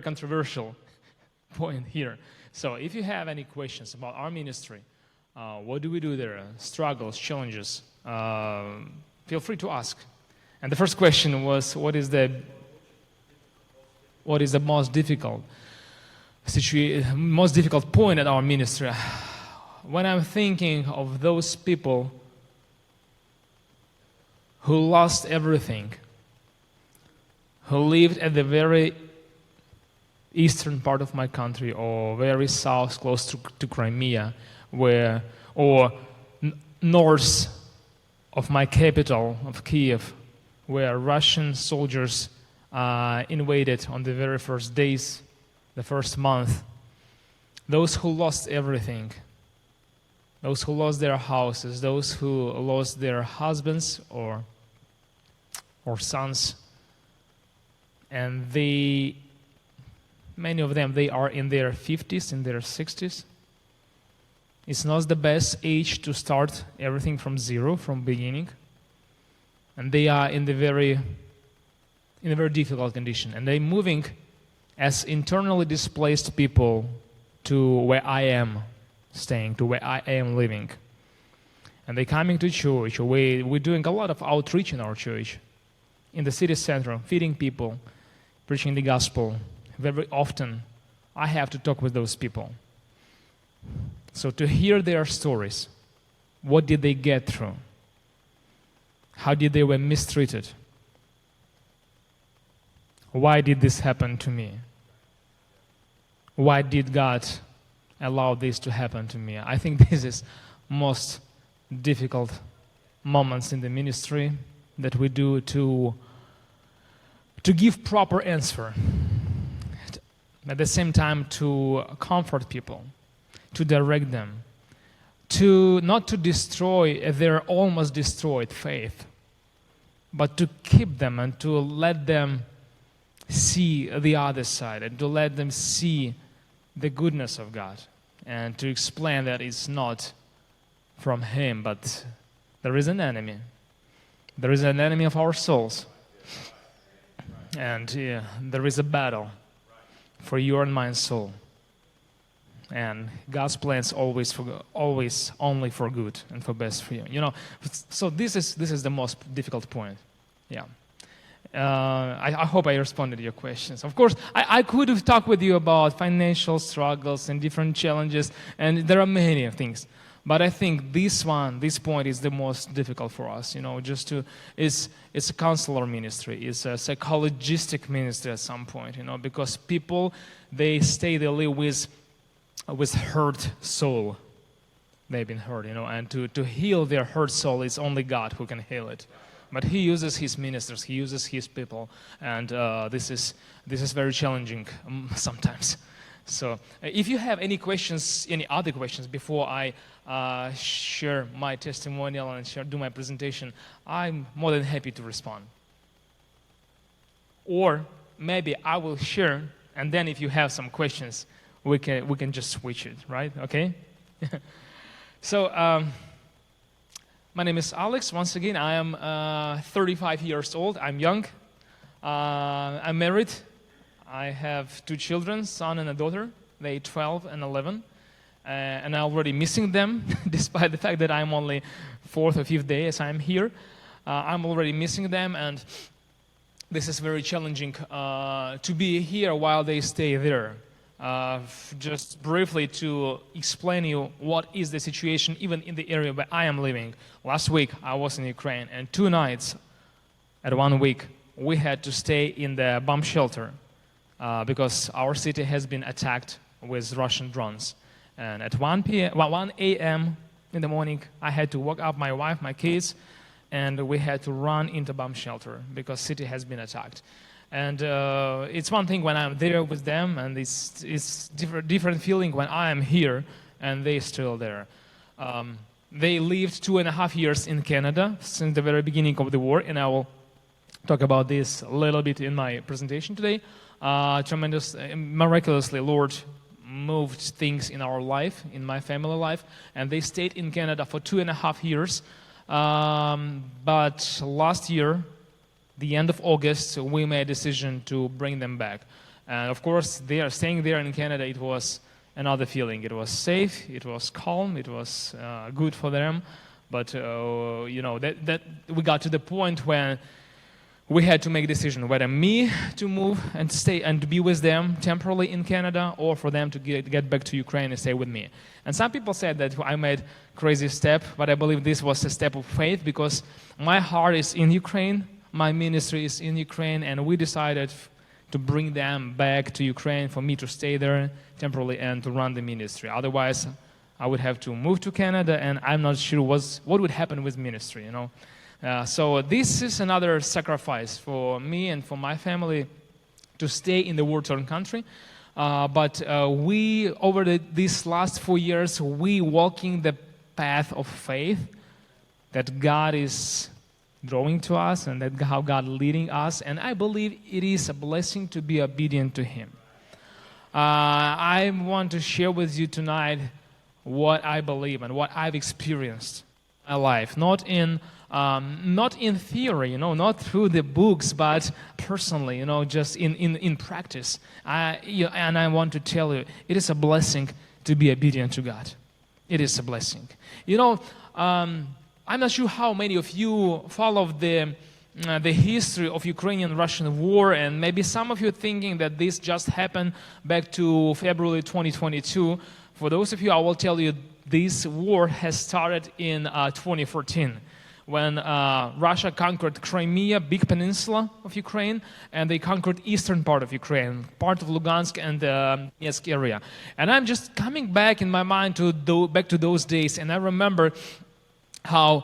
controversial point here. So if you have any questions about our ministry, what do we do there, struggles, challenges, feel free to ask. And the first question was, what is the most difficult point at our ministry? When I'm thinking of those people who lost everything, who lived at the very eastern part of my country, or very south, close to Crimea, or north of my capital, of Kiev, where Russian soldiers invaded on the very first days, the first month. Those who lost everything, those who lost their houses, those who lost their husbands or sons, and many of them, they are in their 50s, in their 60s. It's not the best age to start everything from zero, from beginning. And they are in a very difficult condition. And they're moving as internally displaced people to where I am staying, to where I am living. And they're coming to church. We're doing a lot of outreach in our church, in the city center, feeding people, preaching the gospel. Very often, I have to talk with those people. So to hear their stories, what did they get through? How did they were mistreated? Why did this happen to me? Why did God allow this to happen to me? I think this is most difficult moments in the ministry that we do to give proper answer. At the same time, to comfort people, to direct them, not to destroy their almost destroyed faith, but to keep them and to let them see the other side, and to let them see the goodness of God, and to explain that it's not from Him, but there is an enemy. There is an enemy of our souls, and there is a battle for your and my soul. And God's plans always only for good and for best for you. So this is the most difficult point. Yeah. I hope I responded to your questions. Of course, I could have talked with you about financial struggles and different challenges, and there are many things. But I think this point is the most difficult for us. It's a counselor ministry. It's a psychologistic ministry at some point. Because people, they live with hurt soul. They've been hurt. And to heal their hurt soul, it's only God who can heal it. But He uses His ministers. He uses His people, and this is very challenging sometimes. So, if you have any other questions before I share my testimonial and do my presentation, I'm more than happy to respond. Or maybe I will share, and then if you have some questions, we can just switch it, right? Okay. So, my name is Alex. Once again, I am 35 years old. I'm young. I'm married. I have 2 children, son and a daughter. They're 12 and 11. And I'm already missing them, despite the fact that I'm only 4th or 5th day as I'm here. I'm already missing them, and this is very challenging to be here while they stay there. Just briefly to explain you what is the situation even in the area where I am living. Last week I was in Ukraine, and 2 nights at 1 week we had to stay in the bomb shelter because our city has been attacked with Russian drones. And at 1 a.m. in the morning I had to wake up my wife, my kids, and we had to run into bomb shelter because city has been attacked. And it's one thing when I'm there with them, and it's different feeling when I am here and they're still there. They lived 2.5 years in Canada since the very beginning of the war, and I will talk about this a little bit in my presentation today. Miraculously, Lord moved things in our life, in my family life, and they stayed in Canada for 2.5 years. But last year, the end of August, we made a decision to bring them back. And of course, staying there in Canada, it was another feeling. It was safe, it was calm, it was good for them. But that we got to the point when we had to make a decision whether me to move and stay and to be with them temporarily in Canada, or for them to get back to Ukraine and stay with me. And some people said that I made a crazy step, but I believe this was a step of faith, because my heart is in Ukraine, my ministry is in Ukraine, and we decided to bring them back to Ukraine, for me to stay there temporarily and to run the ministry. Otherwise, I would have to move to Canada, and I'm not sure what would happen with ministry, So this is another sacrifice for me and for my family, to stay in the war-torn country. But we, over these last 4 years, we walking the path of faith that God is drawing to us, and that how God leading us. And I believe it is a blessing to be obedient to Him. I want to share with you tonight what I believe and what I've experienced in my life, not in theory, not through the books, but personally, just in practice. And I want to tell you, it is a blessing to be obedient to God. It is a blessing. I'm not sure how many of you follow the history of Ukrainian-Russian war, and maybe some of you thinking that this just happened back to February 2022. For those of you, I will tell you, this war has started in 2014. When Russia conquered Crimea, big peninsula of Ukraine, and they conquered eastern part of Ukraine, part of Lugansk and Donetsk area. And I'm just coming back in my mind back to those days, and I remember how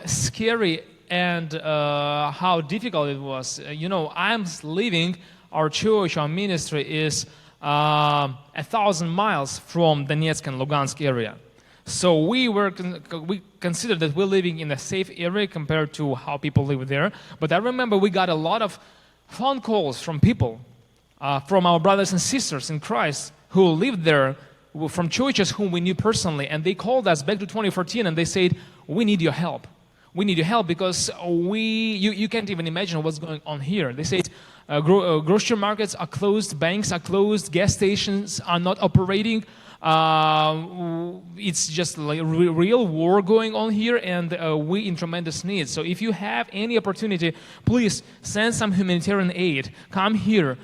scary and how difficult it was. I'm living, our church, our ministry is 1,000 miles from Donetsk and Lugansk area. So we considered that we're living in a safe area compared to how people live there. But I remember we got a lot of phone calls from people, from our brothers and sisters in Christ who lived there, from churches whom we knew personally. And they called us back to 2014 and they said, we need your help. We need your help because you can't even imagine what's going on here. They said grocery markets are closed, banks are closed, gas stations are not operating. It's just like real war going on here, and we in tremendous need. So if you have any opportunity, please send some humanitarian aid. Come here,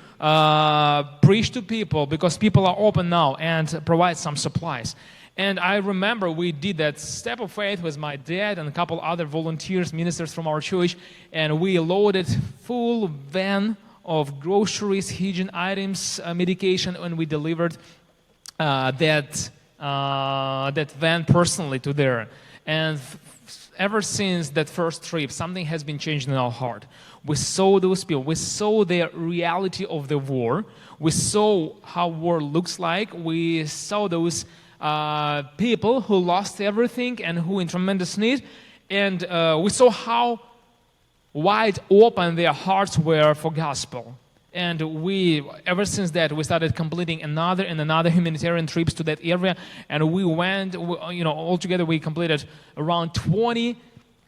preach to people, because people are open now, and provide some supplies. And I remember we did that step of faith with my dad and a couple other volunteers, ministers from our church, and we loaded full van of groceries, hygiene items, medication, and we delivered that van personally to there. And ever since that first trip, something has been changed in our heart. We saw those people. We saw the reality of the war. We saw how war looks like. We saw those people who lost everything and who in tremendous need. And we saw how wide open their hearts were for gospel. And ever since that, we started completing another and another humanitarian trips to that area. And we went, altogether we completed around 20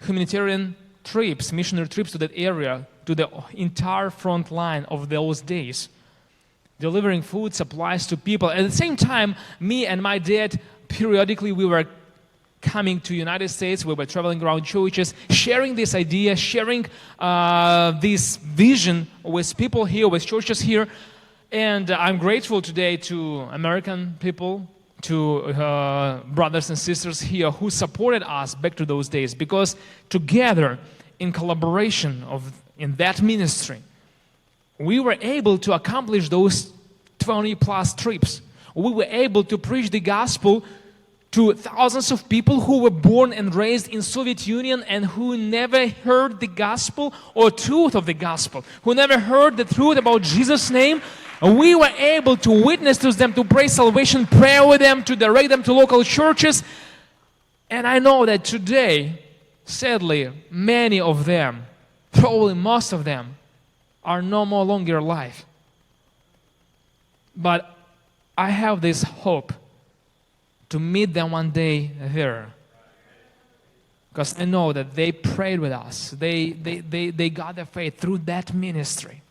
humanitarian trips, missionary trips to that area, to the entire front line of those days, delivering food, supplies to people. At the same time, me and my dad, periodically we were coming to United States. We were traveling around churches, sharing this idea, sharing this vision with people here, with churches here. And I'm grateful today to American people, to brothers and sisters here who supported us back to those days, because together, in collaboration in that ministry, we were able to accomplish those 20 plus trips. We were able to preach the gospel to thousands of people who were born and raised in Soviet Union and who never heard the gospel or truth of the gospel, who never heard the truth about Jesus' name. We were able to witness to them, to pray salvation prayer with them, to direct them to local churches. And I know that today, sadly, many of them, probably most of them, are no more longer alive. But I have this hope to meet them one day there, because I know that they prayed with us. They got their faith through that ministry.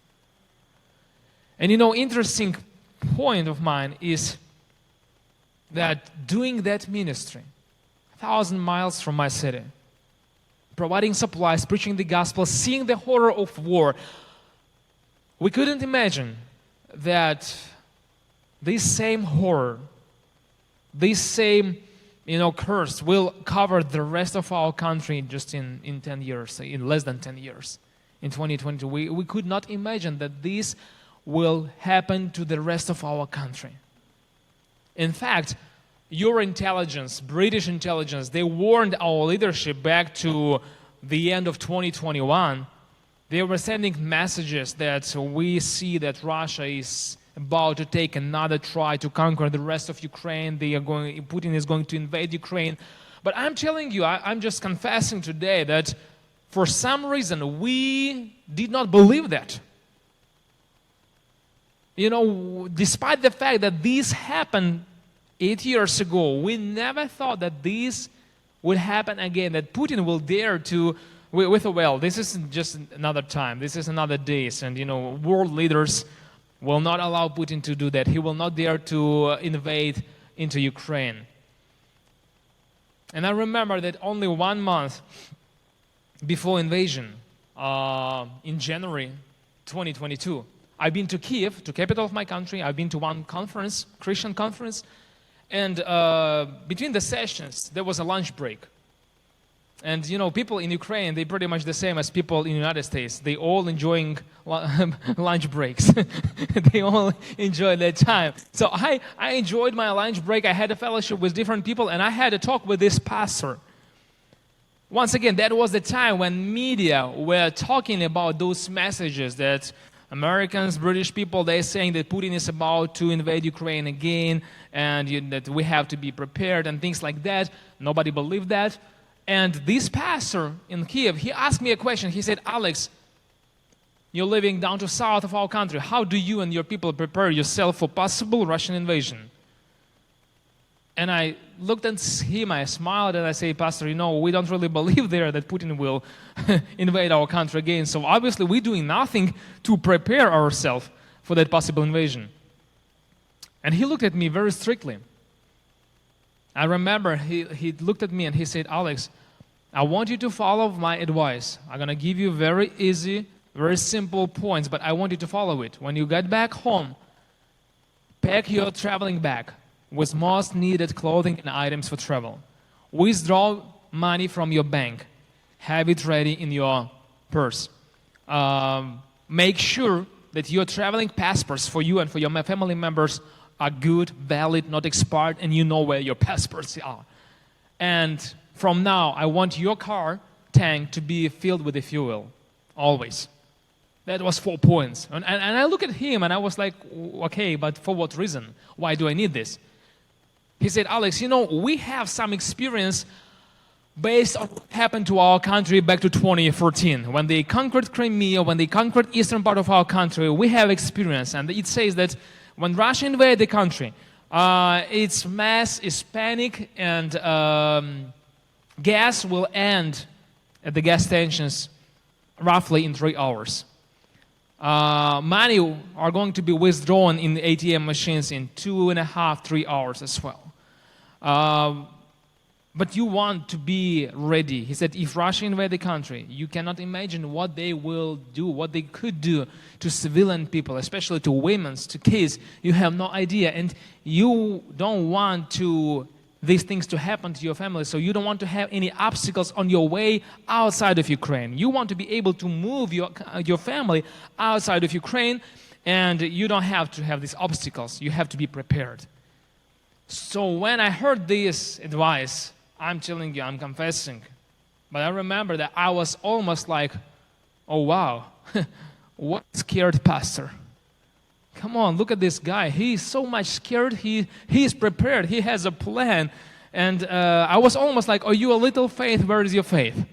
And interesting point of mine is that doing that ministry, 1,000 miles from my city, providing supplies, preaching the gospel, seeing the horror of war, we couldn't imagine that this same horror, this same curse will cover the rest of our country just in 10 years, in less than 10 years. In 2022, we could not imagine that this will happen to the rest of our country. In fact, your intelligence, British intelligence, they warned our leadership back to the end of 2021. They were sending messages that we see that Russia is about to take another try to conquer the rest of Ukraine. Putin is going to invade Ukraine. But I'm telling you, I'm just confessing today that for some reason we did not believe that. Despite the fact that this happened 8 years ago, we never thought that this would happen again, that Putin will dare to, this isn't just another time, this is another days, and world leaders will not allow Putin to do that. He will not dare to invade into Ukraine. And I remember that only 1 month before invasion, in January 2022, I've been to Kiev, the capital of my country. I've been to one conference, Christian conference, and between the sessions, there was a lunch break. And people in Ukraine, they're pretty much the same as people in the United States. They all enjoying lunch breaks. They all enjoy their time. So I enjoyed my lunch break. I had a fellowship with different people, and I had a talk with this pastor. Once again, that was the time when media were talking about those messages that Americans, British people, they're saying that Putin is about to invade Ukraine again, and that we have to be prepared and things like that. Nobody believed that. And this pastor in Kiev, he asked me a question. He said, Alex, you're living down to south of our country. How do you and your people prepare yourself for possible Russian invasion? And I looked at him, I smiled, and I said, Pastor, we don't really believe there that Putin will invade our country again. So obviously we're doing nothing to prepare ourselves for that possible invasion. And he looked at me very strictly. I remember he looked at me and he said, Alex, I want you to follow my advice. I'm going to give you very easy, very simple points, but I want you to follow it. When you get back home, pack your traveling bag with most needed clothing and items for travel. Withdraw money from your bank. Have it ready in your purse. Make sure that your traveling passports for you and for your family members are good, valid, not expired, and you know where your passports are. And from now, I want your car tank to be filled with the fuel, always. That was 4 points. And I look at him and I was like, okay, but for what reason? Why do I need this? He said, Alex, we have some experience based on what happened to our country back to 2014. When they conquered Crimea, when they conquered eastern part of our country, we have experience. And it says that when Russia invaded the country, its mass is panic, and gas will end at the gas stations roughly in 3 hours. Money are going to be withdrawn in the ATM machines in 2.5, 3 hours as well. But you want to be ready. He said, if Russia invade the country, you cannot imagine what they will do, what they could do to civilian people, especially to women, to kids. You have no idea. And you don't want these things to happen to your family, so you don't want to have any obstacles on your way outside of Ukraine. You want to be able to move your family outside of Ukraine, and you don't have to have these obstacles. You have to be prepared. So when I heard this advice, I'm telling you, I'm confessing, but I remember that I was almost like, oh wow, what a scared pastor. Come on, look at this guy. He's so much scared. He's prepared. He has a plan. And I was almost like, are you a little faith? Where is your faith?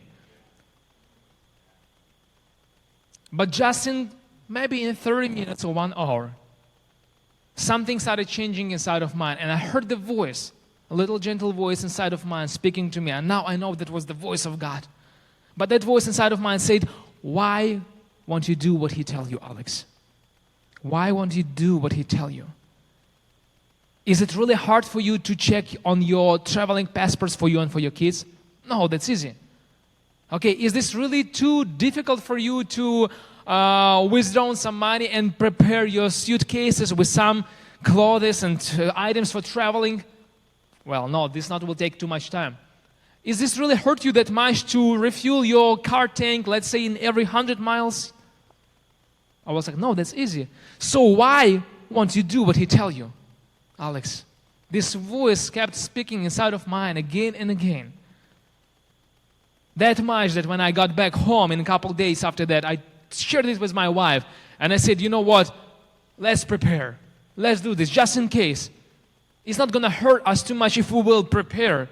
But just maybe in 30 minutes or 1 hour, something started changing inside of mine. And I heard the voice, a little gentle voice inside of mine speaking to me. And now I know that was the voice of God. But that voice inside of mine said, why won't you do what he tells you, Alex? Why won't you do what he tell you? Is it really hard for you to check on your traveling passports for you and for your kids? No, that's easy. Okay, is this really too difficult for you to withdraw some money and prepare your suitcases with some clothes and items for traveling? Well, no, this not will take too much time. Is this really hurt you that much to refuel your car tank, let's say in every 100 miles? I was like, no, that's easy. So why won't you do what he tell you? Alex, this voice kept speaking inside of mine again and again. That much that when I got back home in a couple of days after that, I shared it with my wife. And I said, you know what? Let's prepare. Let's do this just in case. It's not going to hurt us too much if we will prepare.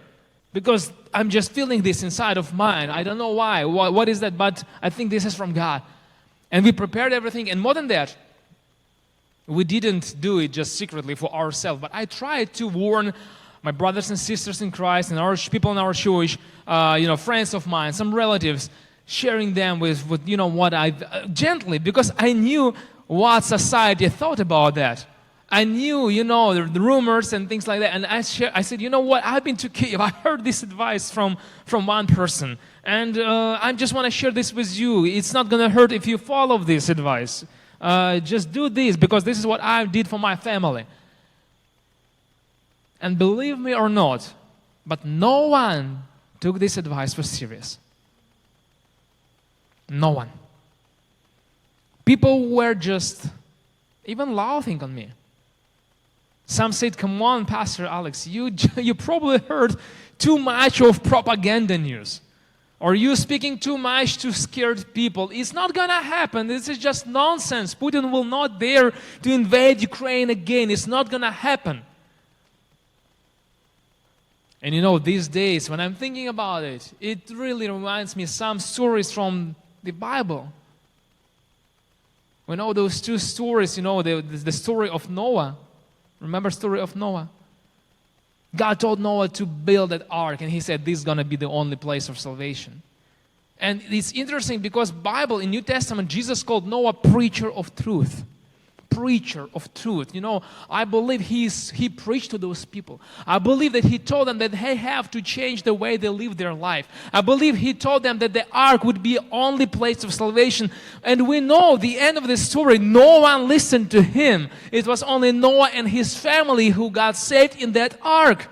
Because I'm just feeling this inside of mine. I don't know why. What is that? But I think this is from God. And we prepared everything. And more than that, we didn't do it just secretly for ourselves. But I tried to warn my brothers and sisters in Christ and our people in our church, friends of mine, some relatives, sharing them with what I gently, because I knew what society thought about that. I knew, the rumors and things like that. And I said, you know what? I've been to Kyiv. I heard this advice from one person. And I just want to share this with you. It's not going to hurt if you follow this advice. Just do this because this is what I did for my family. And believe me or not, but no one took this advice for serious. No one. People were just even laughing on me. Some said, come on, Pastor Alex, you probably heard too much of propaganda news. Or you speaking too much to scared people. It's not going to happen. This is just nonsense. Putin will not dare to invade Ukraine again. It's not going to happen. And these days, when I'm thinking about it, it really reminds me some stories from the Bible. We know those two stories, the story of Noah. Remember the story of Noah? God told Noah to build that ark, and he said this is going to be the only place of salvation. And it's interesting because Bible, in New Testament, Jesus called Noah preacher of truth. Preacher of truth. I believe he preached to those people. I believe that he told them that they have to change the way they live their life. I believe he told them that the ark would be the only place of salvation. And we know the end of the story, no one listened to him. It was only Noah and his family who got saved in that ark.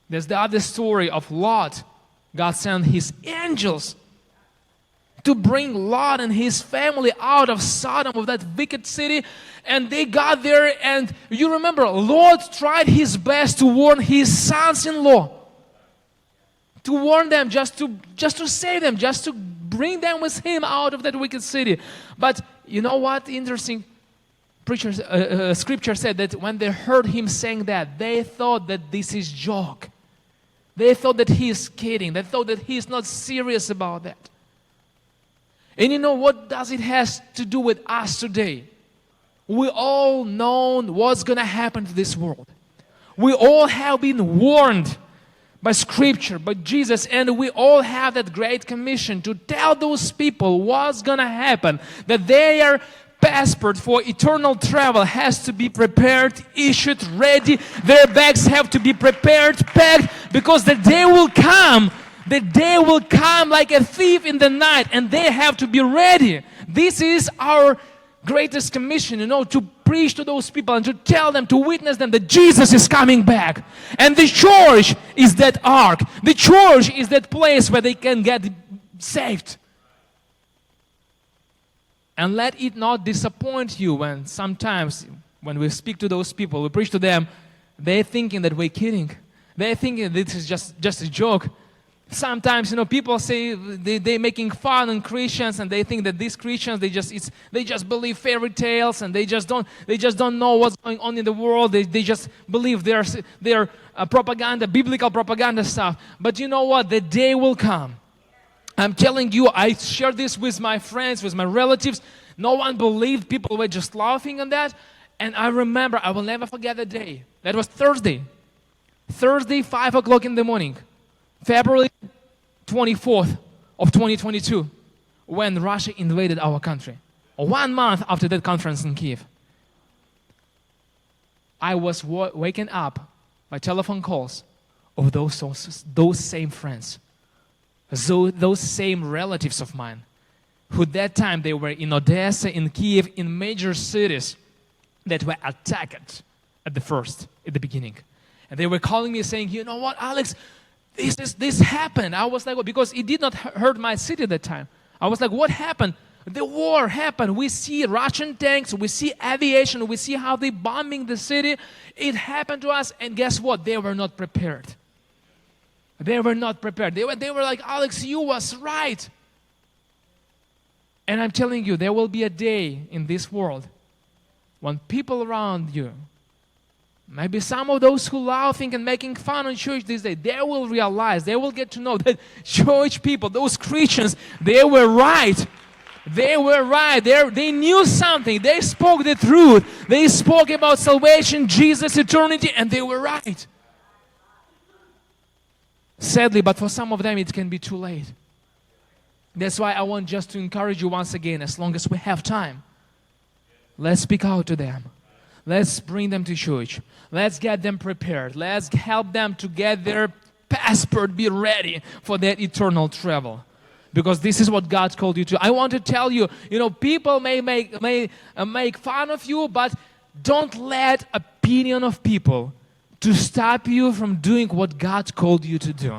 There's the other story of Lot. God sent his angels to bring Lot and his family out of Sodom, of that wicked city. And they got there, and you remember, Lot tried his best to warn his sons-in-law. To warn them, just to save them, just to bring them with him out of that wicked city. But you know what? Interesting. Scripture said that when they heard him saying that, they thought that this is joke. They thought that he is kidding. They thought that he is not serious about that. And what does it has to do with us today? We all know what's going to happen to this world. We all have been warned by Scripture, by Jesus, and we all have that great commission to tell those people what's going to happen, that their passport for eternal travel has to be prepared, issued, ready. Their bags have to be prepared, packed, because the day will come. The day will come like a thief in the night, and they have to be ready. This is our greatest commission, to preach to those people and to tell them, to witness them that Jesus is coming back. And the church is that ark. The church is that place where they can get saved. And let it not disappoint you when sometimes when we speak to those people, we preach to them, they're thinking that we're kidding. They're thinking this is just a joke. Sometimes, people say they're making fun on Christians, and they think that these Christians, they just believe fairy tales, and they just don't know what's going on in the world. They just believe their propaganda, biblical propaganda stuff. But you know what? The day will come. I'm telling you, I shared this with my friends, with my relatives. No one believed. People were just laughing on that. And I remember, I will never forget the day. That was Thursday. Thursday, 5 o'clock in the morning. February 24th of 2022, when Russia invaded our country. 1 month after that conference in Kiev, I was waken up by telephone calls of those same friends, those same relatives of mine, who that time they were in Odessa, in Kiev, in major cities that were attacked at the beginning. And they were calling me saying, you know what, Alex, this happened. I was like, well, because it did not hurt my city at that time. I was like, what happened? The war happened. We see Russian tanks, we see aviation, we see how they bombing the city. It happened to us, and guess what? They were not prepared. They were not prepared. They were like, Alex, you was right. And I'm telling you, there will be a day in this world when people around you, maybe some of those who laughing and making fun on church this day, they will realize, they will get to know that church people, those Christians, they were right. They were right. They knew something. They spoke the truth. They spoke about salvation, Jesus, eternity, and they were right. Sadly, but for some of them, it can be too late. That's why I want just to encourage you once again, as long as we have time, let's speak out to them. Let's bring them to church. Let's get them prepared. Let's help them to get their passport, be ready for that eternal travel. Because this is what God called you to. I want to tell you, people may make fun of you, but don't let opinion of people to stop you from doing what God called you to do.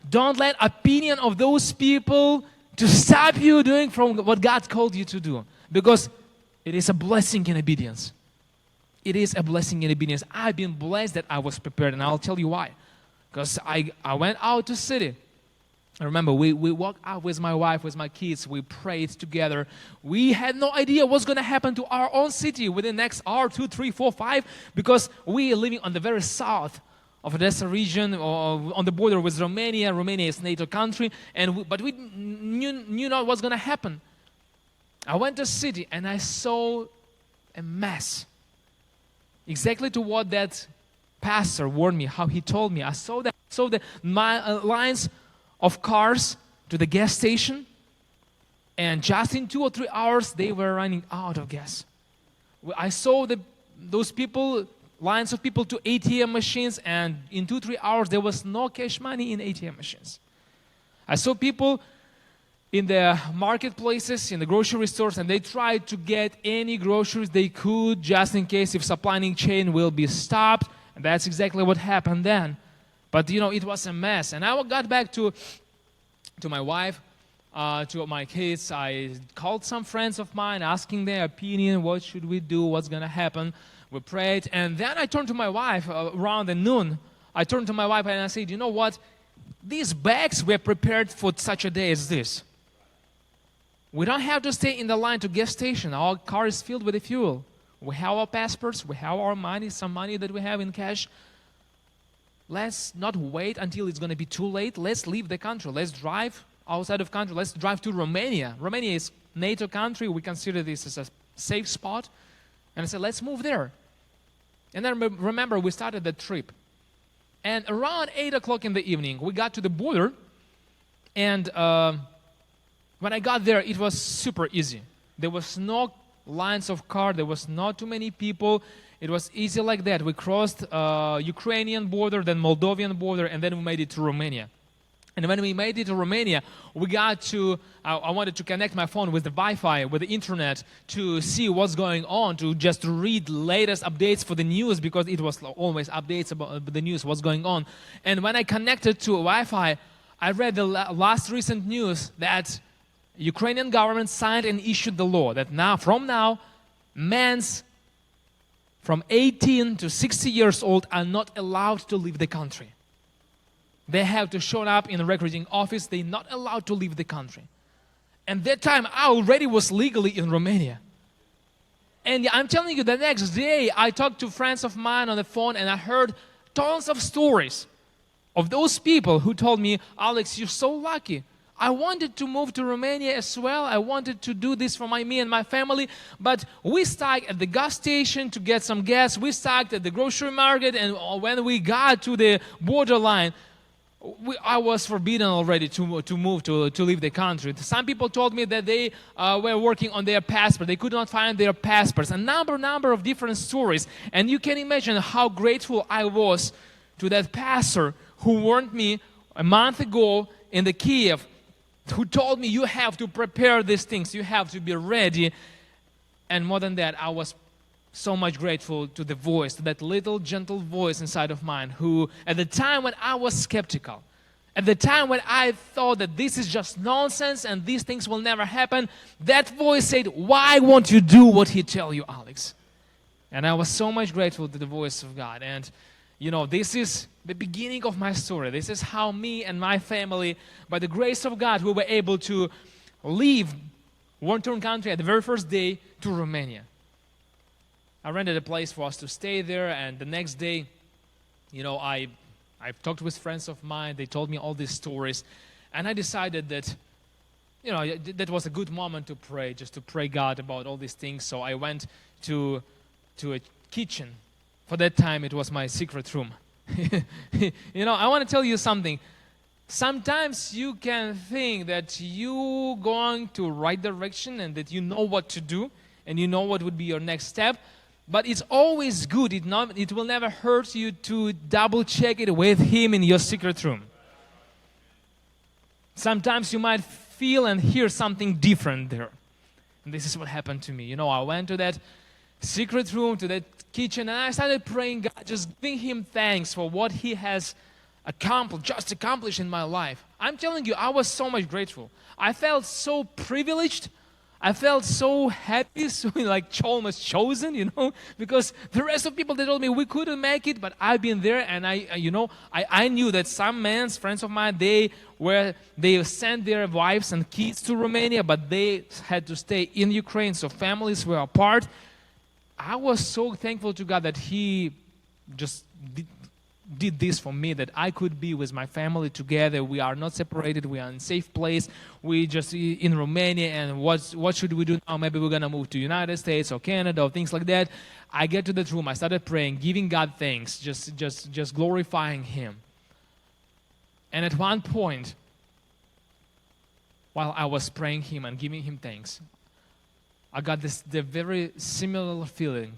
Don't let opinion of those people to stop you doing from what God called you to do. Because it is a blessing in obedience. It is a blessing in obedience. I've been blessed that I was prepared, and I'll tell you why. Because I went out to city. I remember we walked out with my wife, with my kids. We prayed together. We had no idea what's going to happen to our own city within the next hour, 2, 3, 4, 5, because we are living on the very south of Odessa region, or on the border with Romania. Romania is a NATO country, but we knew not what's going to happen. I went to city and I saw a mess. Exactly to what that pastor warned me, how he told me. I saw the lines of cars to the gas station, and just in 2 or 3 hours they were running out of gas. I saw those people, lines of people to ATM machines, and in 2-3 hours there was no cash money in ATM machines. I saw people in the marketplaces, in the grocery stores, and they tried to get any groceries they could just in case if supplying chain will be stopped, and that's exactly what happened then. But it was a mess. And I got back to my wife, to my kids. I called some friends of mine, asking their opinion. What should we do? What's going to happen? We prayed. And then I turned to my wife around the noon. I turned to my wife and I said, you know what? These bags were prepared for such a day as this. We don't have to stay in the line to gas station. Our car is filled with the fuel. We have our passports. We have our money, some money that we have in cash. Let's not wait until it's going to be too late. Let's leave the country. Let's drive outside of country. Let's drive to Romania. Romania is NATO country. We consider this as a safe spot. And I said, let's move there. And then remember, we started the trip. And around 8 o'clock in the evening, we got to the border. And when I got there, it was super easy. There was no lines of cars. There was not too many people. It was easy like that. We crossed Ukrainian border, then Moldovan border, and then we made it to Romania. And when we made it to Romania, we got to, I wanted to connect my phone with the Wi-Fi, with the internet, to see what's going on, to just read latest updates for the news, because it was always updates about the news, what's going on. And when I connected to Wi-Fi, I read the last recent news that Ukrainian government signed and issued the law that from now, men's from 18 to 60 years old are not allowed to leave the country. They have to show up in the recruiting office. They're not allowed to leave the country. And that time, I already was legally in Romania. And I'm telling you, the next day, I talked to friends of mine on the phone, and I heard tons of stories of those people who told me, Alex, you're so lucky. I wanted to move to Romania as well. I wanted to do this for me and my family, but we stopped at the gas station to get some gas. We stopped at the grocery market, and when we got to the borderline, I was forbidden already to move, to leave the country. Some people told me that they were working on their passport. They could not find their passports. A number of different stories. And you can imagine how grateful I was to that pastor who warned me a month ago in the Kiev, who told me, you have to prepare these things. You have to be ready. And more than that, I was so much grateful to the voice, to that little gentle voice inside of mine who, at the time when I was skeptical, at the time when I thought that this is just nonsense and these things will never happen, that voice said, why won't you do what he tell you, Alex? And I was so much grateful to the voice of God. And, this is the beginning of my story. This is how me and my family, by the grace of God, we were able to leave war-torn country at the very first day to Romania. I rented a place for us to stay there, and the next day, I talked with friends of mine. They told me all these stories, and I decided that, that was a good moment to pray, just to pray God about all these things. So I went to a kitchen. For that time, it was my secret room. I want to tell you something. Sometimes you can think that you're going to right direction and that you know what to do and you know what would be your next step. But it's always good, it will never hurt you to double check it with Him in your secret room. Sometimes you might feel and hear something different there. And this is what happened to me. I went to that secret room, to that kitchen, and I started praying God, just giving Him thanks for what He has accomplished in my life. I'm telling you, I was so much grateful. I felt so privileged. I felt so happy, so almost chosen, because the rest of people, they told me we couldn't make it, but I've been there, and I knew that some friends of mine, they sent their wives and kids to Romania, but they had to stay in Ukraine, so families were apart. I was so thankful to God that He just did this for me, that I could be with my family together. We are not separated. We are in a safe place. We just in Romania, and what should we do now? Maybe we're going to move to United States or Canada or things like that. I get to that room. I started praying, giving God thanks, just glorifying Him. And at one point, while I was praying Him and giving Him thanks, I got the very similar feeling.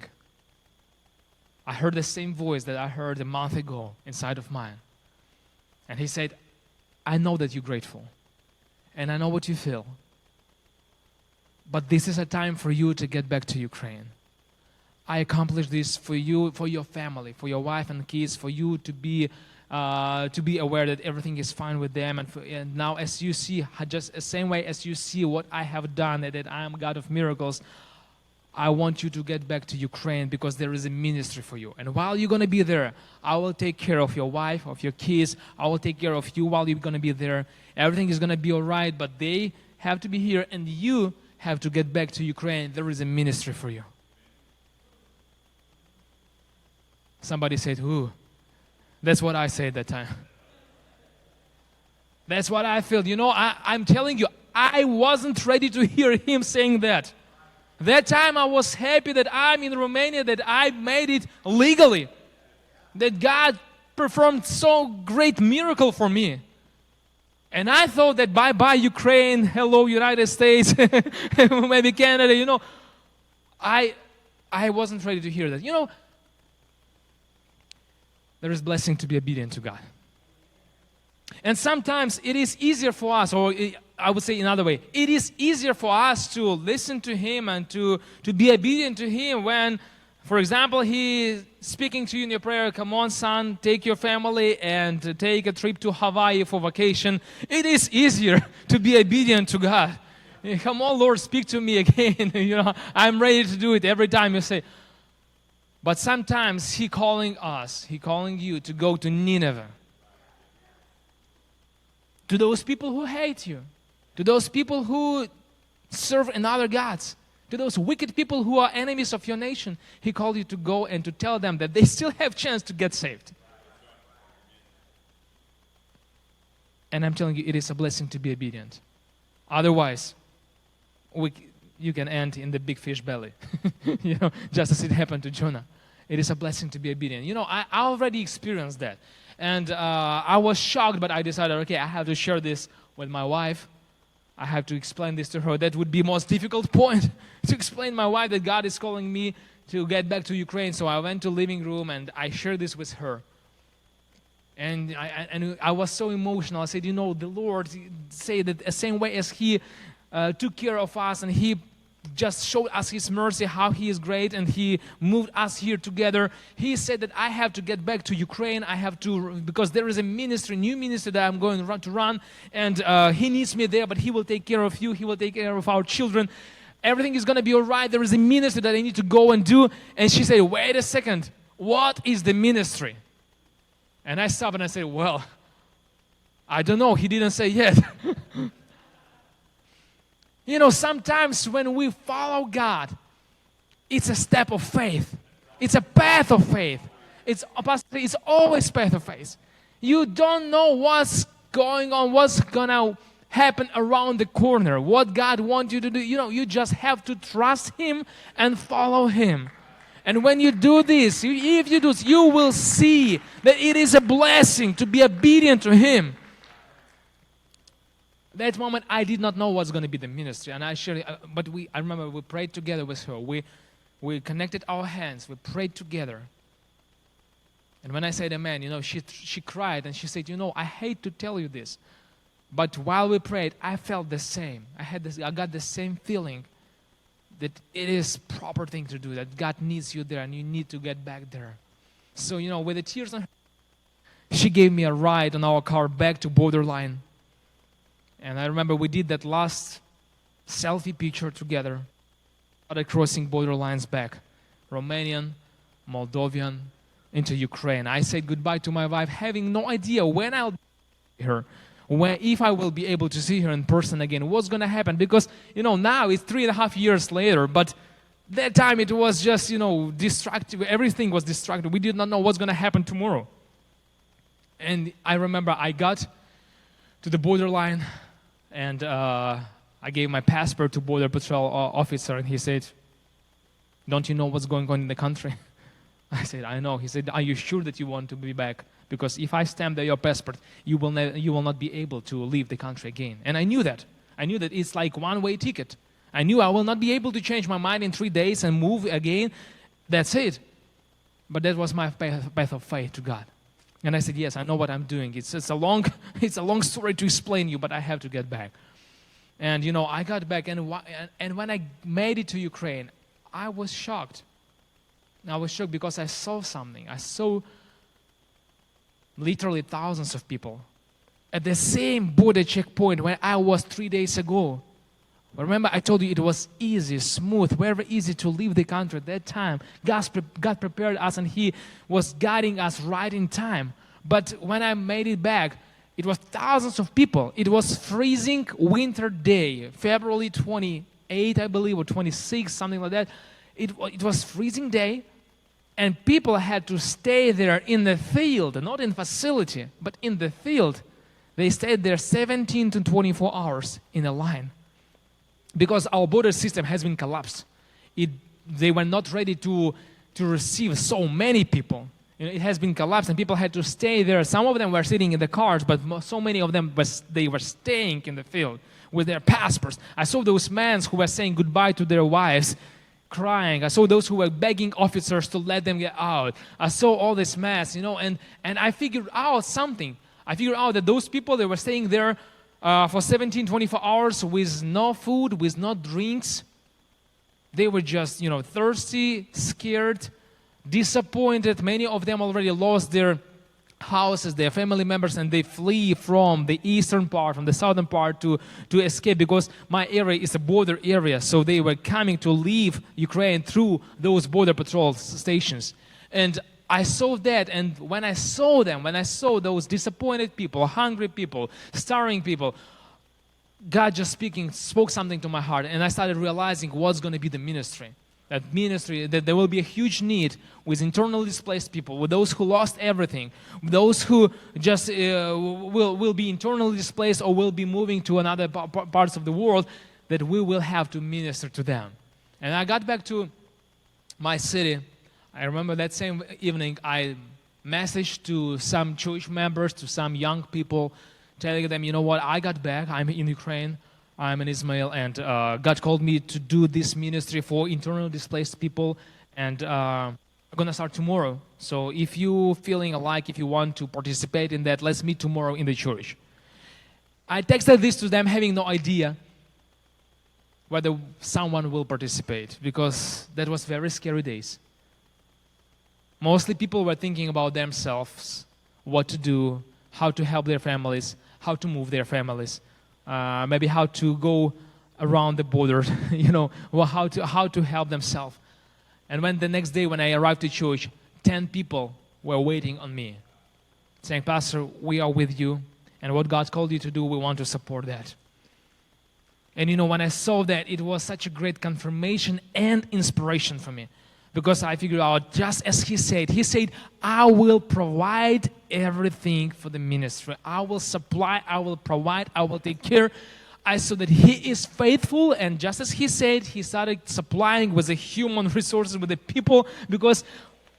I heard the same voice that I heard a month ago inside of mine. And He said, I know that you're grateful. And I know what you feel. But this is a time for you to get back to Ukraine. I accomplished this for you, for your family, for your wife and kids, for you to be aware that everything is fine with them. And now as you see, just the same way as you see what I have done, that I am God of miracles, I want you to get back to Ukraine because there is a ministry for you. And while you're going to be there, I will take care of your wife, of your kids. I will take care of you while you're going to be there. Everything is going to be all right, but they have to be here and you have to get back to Ukraine. There is a ministry for you. Somebody said, ooh, that's what I said that time. That's what I felt. I'm telling you, I wasn't ready to hear him saying that. That time I was happy that I'm in Romania, that I made it legally, that God performed so great miracle for me. And I thought that bye-bye Ukraine, hello United States, maybe Canada, I wasn't ready to hear that. There is blessing to be obedient to God. And sometimes it is easier for us, or I would say another way, it is easier for us to listen to Him and to be obedient to Him when, for example, He is speaking to you in your prayer, come on son, take your family and take a trip to Hawaii for vacation. It is easier to be obedient to God. Come on Lord, speak to me again. I'm ready to do it every time you say. But sometimes He calling us, He calling you to go to Nineveh. To those people who hate you. To those people who serve another gods. To those wicked people who are enemies of your nation. He called you to go and to tell them that they still have chance to get saved. And I'm telling you, it is a blessing to be obedient. Otherwise, you can end in the big fish belly. Just as it happened to Jonah. It is a blessing to be obedient. I already experienced that. And I was shocked, but I decided, okay, I have to share this with my wife. I have to explain this to her. That would be the most difficult point, to explain to my wife that God is calling me to get back to Ukraine. So I went to living room and I shared this with her. And I was so emotional. I said, the Lord said that the same way as He took care of us and He just showed us His mercy, how He is great, and He moved us here together. He said that I have to get back to Ukraine. I have to, because there is a ministry, new ministry that I'm going to run, and He needs me there, but He will take care of you. He will take care of our children. Everything is going to be all right. There is a ministry that I need to go and do. And she said, wait a second, what is the ministry? And I stopped and I said, well, I don't know. He didn't say yet. Sometimes when we follow God, it's a step of faith. It's a path of faith. It's always path of faith. You don't know what's going on, what's going to happen around the corner, what God wants you to do. You just have to trust Him and follow Him. And when you do this, if you do this, you will see that it is a blessing to be obedient to Him. That moment, I did not know what's going to be the ministry, and I remember we prayed together with her. We connected our hands. We prayed together. And when I said amen, she cried and she said, I hate to tell you this, but while we prayed, I felt the same. I got the same feeling that it is proper thing to do, that God needs you there and you need to get back there. So, with the tears on her, she gave me a ride on our car back to borderline. And I remember we did that last selfie picture together. Started crossing borderlines back, Romanian, Moldovan, into Ukraine. I said goodbye to my wife, having no idea when I'll see her, if I will be able to see her in person again, what's going to happen. Because, now it's 3.5 years later, but that time it was just, destructive. Everything was destructive. We did not know what's going to happen tomorrow. And I remember I got to the borderline, and I gave my passport to Border Patrol officer, and he said, don't you know what's going on in the country? I said, I know. He said, are you sure that you want to be back? Because if I stamp your passport, you will not be able to leave the country again. And I knew that. I knew that it's like one-way ticket. I knew I will not be able to change my mind in 3 days and move again. That's it. But that was my path of faith to God. And I said, yes, I know what I'm doing. It's a long story to explain you, but I have to get back. And, I got back, and when I made it to Ukraine, I was shocked. I was shocked because I saw something. I saw literally thousands of people at the same border checkpoint where I was 3 days ago. Remember, I told you it was easy, smooth, very easy to leave the country at that time. God prepared us, and He was guiding us right in time. But when I made it back, it was thousands of people. It was freezing winter day, February 28, I believe, or 26, something like that. It was freezing day, and people had to stay there in the field, not in facility, but in the field. They stayed there 17 to 24 hours in a line, because our border system has been collapsed. They were not ready to receive so many people. It has been collapsed, and people had to stay there. Some of them were sitting in the cars, but so many of them they were staying in the field with their passports. I saw those men who were saying goodbye to their wives, crying. I saw those who were begging officers to let them get out. I saw all this mess, and I figured out something. I figured out that those people, they were staying there for 17, 24 hours with no food, with no drinks. They were just, thirsty, scared, disappointed. Many of them already lost their houses, their family members, and they flee from the eastern part, from the southern part to escape, because my area is a border area. So they were coming to leave Ukraine through those border patrol stations. And I saw that, and when I saw those disappointed people, hungry people, starving people, God just spoke something to my heart, and I started realizing what's going to be the ministry. That there will be a huge need with internally displaced people, with those who lost everything, those who just will be internally displaced or will be moving to another parts of the world, that we will have to minister to them. And I got back to my city. I remember that same evening I message to some church members, to some young people, telling them, you know what, I got back, I'm in Ukraine, I'm in Ismail, and God called me to do this ministry for internally displaced people, and I'm going to start tomorrow. So if you feeling like if you want to participate in that, let's meet tomorrow in the church. I texted this to them having no idea whether someone will participate, because that was very scary days. Mostly people were thinking about themselves, what to do, how to help their families, how to move their families, maybe how to go around the border, or how to help themselves. And when the next day when I arrived to church, 10 people were waiting on me, saying, Pastor, we are with you, and what God called you to do, we want to support that. And when I saw that, it was such a great confirmation and inspiration for me. Because I figured out, just as He said, I will provide everything for the ministry. I will supply, I will provide, I will take care. I saw that He is faithful, and just as He said, He started supplying with the human resources, with the people, because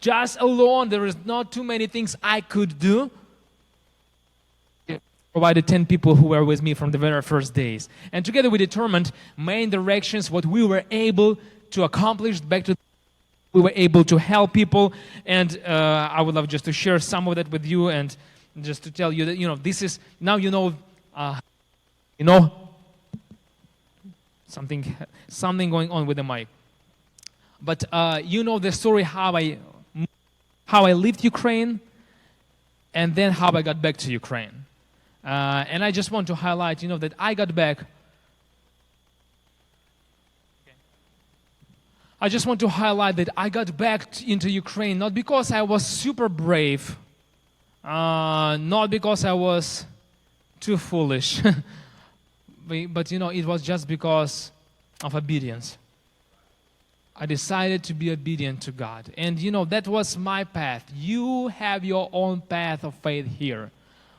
just alone, there is not too many things I could do. Provided 10 people who were with me from the very first days. And together we determined main directions, what we were able to accomplish back to we were able to help people, and I would love just to share some of that with you, and just to tell you that this is now something going on with the mic. But the story how I left Ukraine, and then how I got back to Ukraine, and I just want to highlight that I got back. I just want to highlight that I got back into Ukraine not because I was super brave, not because I was too foolish, but it was just because of obedience. I decided to be obedient to God, and that was my path. You have your own path of faith here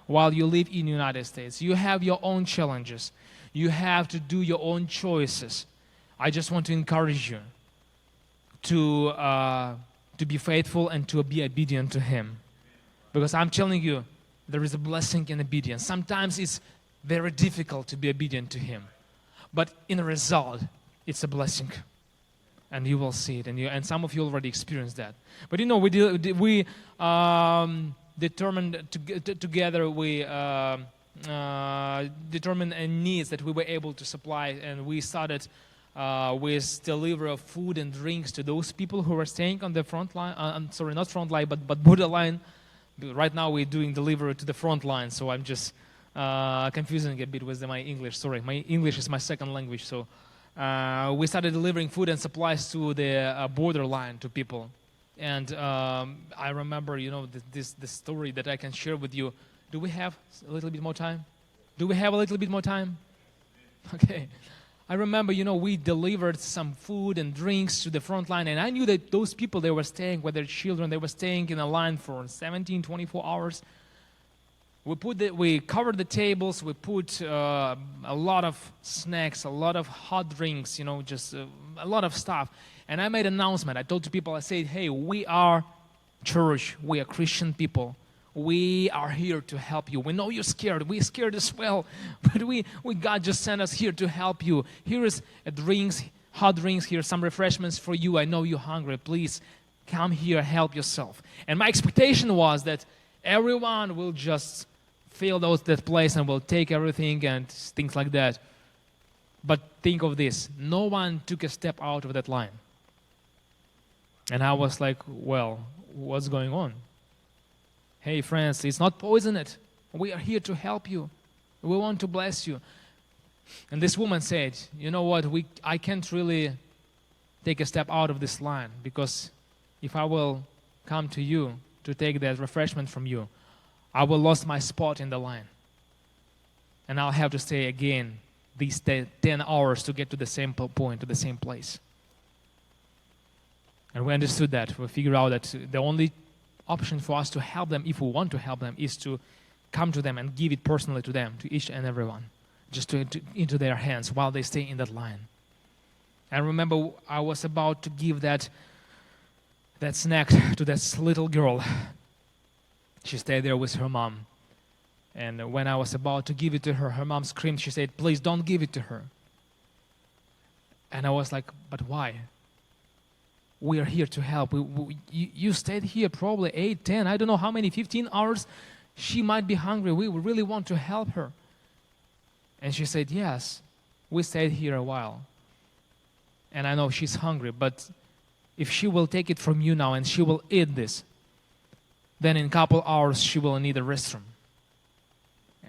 while you live in the United States. You have your own challenges. You have to do your own choices. I just want to encourage you to be faithful and to be obedient to Him. Because I'm telling you, there is a blessing in obedience. Sometimes it's very difficult to be obedient to Him. But in the result, it's a blessing. And you will see it. And some of you already experienced that. But we determined together, we determined needs that we were able to supply. And we started with delivery of food and drinks to those people who were staying on the front line. Not front line, but border line. Right now we're doing delivery to the front line, so I'm just confusing a bit with my English. Sorry, my English is my second language. So we started delivering food and supplies to the border line to people. And I remember, this story that I can share with you. Do we have a little bit more time? Do we have a little bit more time? Okay. I remember, we delivered some food and drinks to the front line, and I knew that those people, they were staying with their children, they were staying in a line for 17, 24 hours. We covered the tables, we put a lot of snacks, a lot of hot drinks, just a lot of stuff. And I made an announcement. I told to people, I said, hey, we are church, we are Christian people. We are here to help you. We know you're scared. We're scared as well. But God just sent us here to help you. Here is drinks, hot drinks. Here's some refreshments for you. I know you're hungry. Please come here, help yourself. And my expectation was that everyone will just fill that place and will take everything and things like that. But think of this. No one took a step out of that line. And I was like, well, what's going on? Hey friends, it's not poison it. We are here to help you. We want to bless you. And this woman said, you know what, I can't really take a step out of this line, because if I will come to you to take that refreshment from you, I will lose my spot in the line. And I'll have to stay again these 10 hours to get to the same point, to the same place. And we understood that. We figured out that the only option for us to help them, if we want to help them, is to come to them and give it personally to them, to each and everyone, just into their hands while they stay in that line. And remember, I was about to give that snack to this little girl, She stayed there with her mom. And when I was about to give it to her, her mom screamed. She said, "Please don't give it to her." And I was like, "But why? We are here to help. You stayed here probably 8, 10, I don't know how many, 15 hours. She might be hungry. We really want to help her." And she said, "Yes, we stayed here a while. And I know she's hungry, but if she will take it from you now and she will eat this, then in a couple hours she will need a restroom.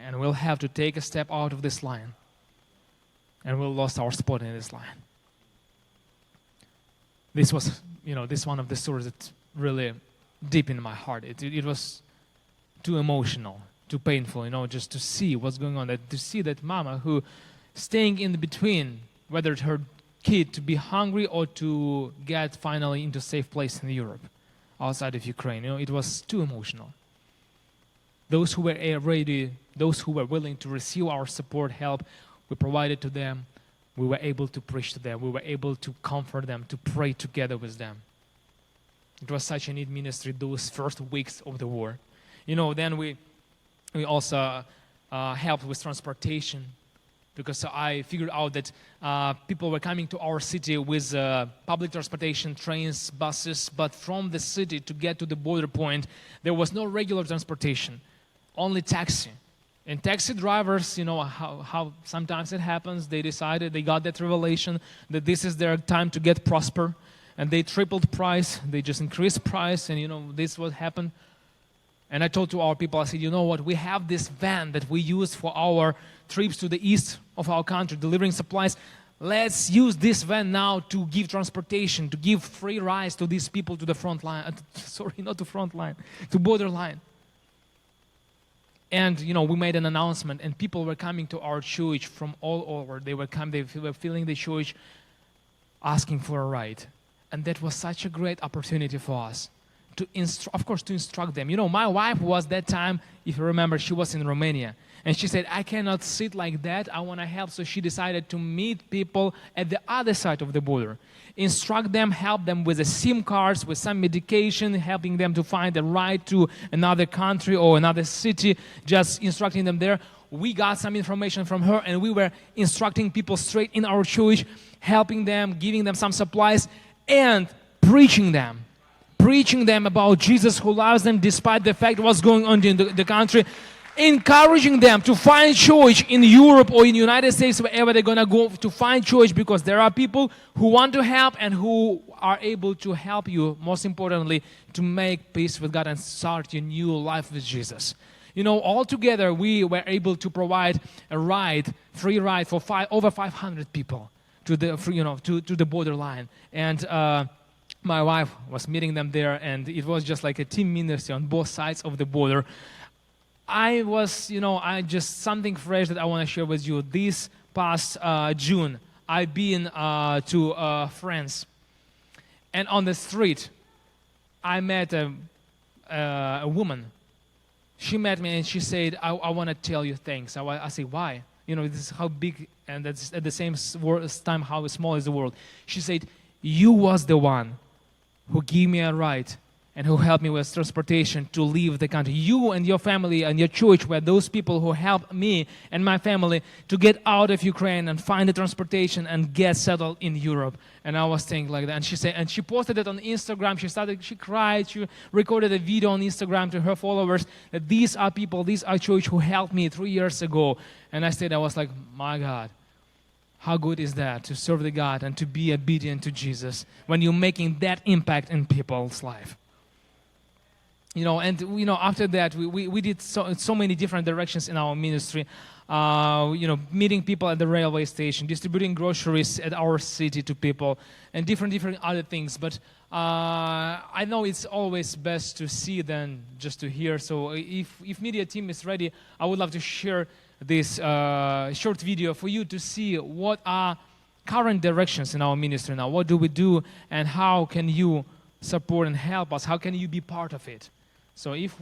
And we'll have to take a step out of this line. And we'll lose our spot in this line." This was, this one of the stories that really deep in my heart. It was too emotional, too painful, just to see what's going on. To see that mama who staying in between, whether it's her kid to be hungry or to get finally into a safe place in Europe, outside of Ukraine. It was too emotional. Those who were ready, those who were willing to receive our support, help, we provided to them. We were able to preach to them. We were able to comfort them, to pray together with them. It was such a neat ministry those first weeks of the war. Then we also helped with transportation, because I figured out that people were coming to our city with public transportation, trains, buses, but from the city to get to the border point, there was no regular transportation, only taxi. And taxi drivers, how sometimes it happens, they got that revelation that this is their time to get prosper, and they tripled price, they just increased price, and this what happened. And I told to our people, I said, "You know what, we have this van that we use for our trips to the east of our country, delivering supplies. Let's use this van now to give transportation, to give free rides to these people to the front line." Sorry, not to front line, to border line. And, we made an announcement, and people were coming to our church from all over. They were filling the church, asking for a ride. And that was such a great opportunity for us to instruct them. My wife was that time, if you remember, she was in Romania. And she said, "I cannot sit like that. I want to help." So she decided to meet people at the other side of the border. Instruct them, help them with the SIM cards, with some medication, helping them to find a ride to another country or another city, just instructing them there. We got some information from her, and we were instructing people straight in our church, helping them, giving them some supplies, and preaching them about Jesus who loves them despite the fact what's going on in the country, encouraging them to find church in Europe or in the United States, wherever they're going to go, to find church, because there are people who want to help and who are able to help you, most importantly, to make peace with God and start your new life with Jesus. All together we were able to provide a free ride for over 500 people to the borderline. And my wife was meeting them there, and it was just like a team ministry on both sides of the border. I just something fresh that I want to share with you. This past June, I've been to France, and on the street, I met a woman. She met me and she said, I want to tell you thanks. I said, "Why?" This is how big, and that's at the same time how small is the world. She said, "You was the one who gave me a ride and who helped me with transportation to leave the country. You and your family and your church were those people who helped me and my family to get out of Ukraine and find the transportation and get settled in Europe." And I was thinking like that. And she said, and she posted it on Instagram. She cried. She recorded a video on Instagram to her followers that these are people, these are church who helped me 3 years ago. And I was like, my God. How good is that, to serve the God and to be obedient to Jesus when you're making that impact in people's life? After that, we did so many different directions in our ministry. Meeting people at the railway station, distributing groceries at our city to people, and different other things. But I know it's always best to see than just to hear. So if media team is ready, I would love to share this short video for you to see what are current directions in our ministry now. What do we do, and how can you support and help us? How can you be part of it? So if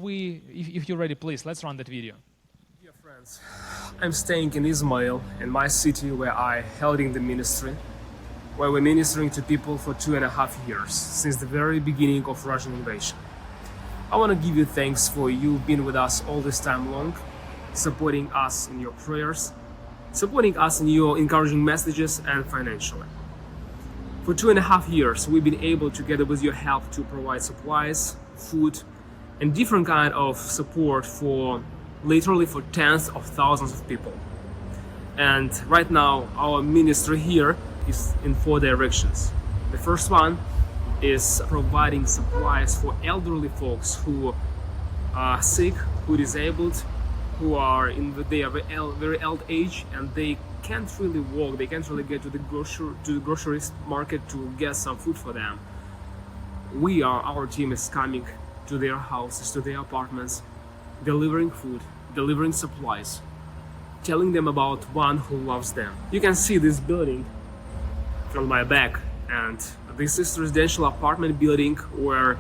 you're ready, please, let's run that video. Dear friends, I'm staying in Ismail, in my city where I held in the ministry, where we're ministering to people for 2.5 years, since the very beginning of Russian invasion. I want to give you thanks for you being with us all this time long, supporting us in your prayers, supporting us in your encouraging messages, and financially. For 2.5 years, we've been able, together with your help, to provide supplies, food, and different kind of support for literally for tens of thousands of people. And right now, our ministry here is in 4 directions. The first one is providing supplies for elderly folks who are sick, who are disabled, who are in their very old age, and they can't really walk, they can't really get to the grocery market to get some food for them. Our team is coming to their houses, to their apartments, delivering food, delivering supplies, telling them about one who loves them. You can see this building on my back, and this is a residential apartment building where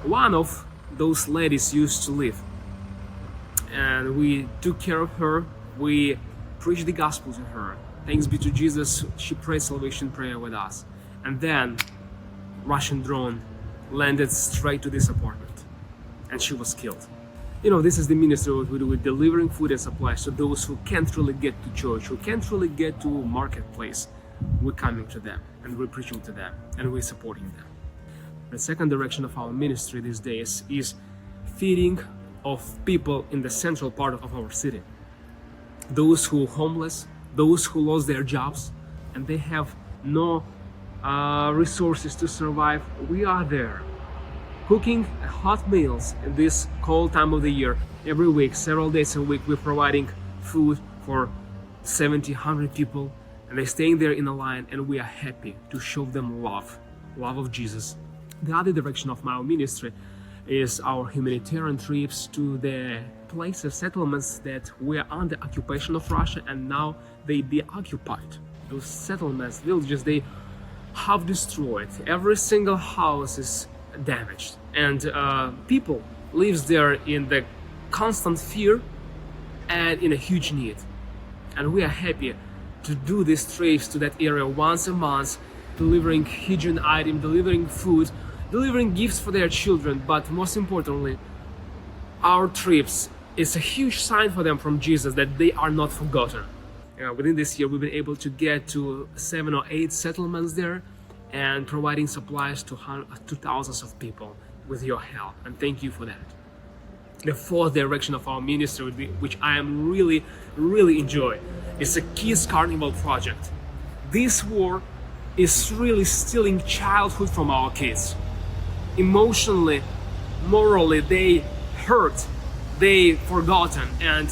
one of those ladies used to live. And we took care of her, we preached the gospel to her. Thanks be to Jesus, she prayed salvation prayer with us. And then Russian drone landed straight to this apartment, and she was killed. This is the ministry we do, with delivering food and supplies to those who can't really get to church, who can't really get to marketplace. We're coming to them, and we're preaching to them, and we're supporting them. The second direction of our ministry these days is feeding of people in the central part of our city. Those who are homeless, those who lost their jobs, and they have no resources to survive. We are there, cooking hot meals in this cold time of the year. Every week, several days a week, we're providing food for 70, 100 people, and they're staying there in a line, and we are happy to show them love of Jesus. The other direction of my ministry is our humanitarian trips to the places, settlements that were under occupation of Russia, and now they be occupied. Those settlements, villages, they have destroyed. Every single house is damaged, and people lives there in the constant fear and in a huge need. And we are happy to do these trips to that area once a month, delivering hygiene items, delivering food, delivering gifts for their children. But most importantly, our trips is a huge sign for them from Jesus that they are not forgotten. Within this year, we've been able to get to 7 or 8 settlements there, and providing supplies to thousands of people with your help, and thank you for that. The fourth direction of our ministry, which I am really enjoy, is a Kids Carnival project. This war is really stealing childhood from our kids. Emotionally, morally, they hurt, they forgotten, and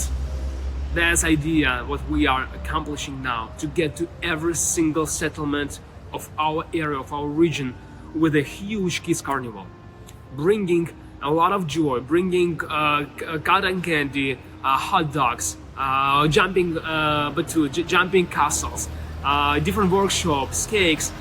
that's idea what we are accomplishing now, to get to every single settlement of our area, of our region, with a huge Kids Carnival, bringing a lot of joy, bringing cotton candy, hot dogs, jumping jumping castles, different workshops, cakes,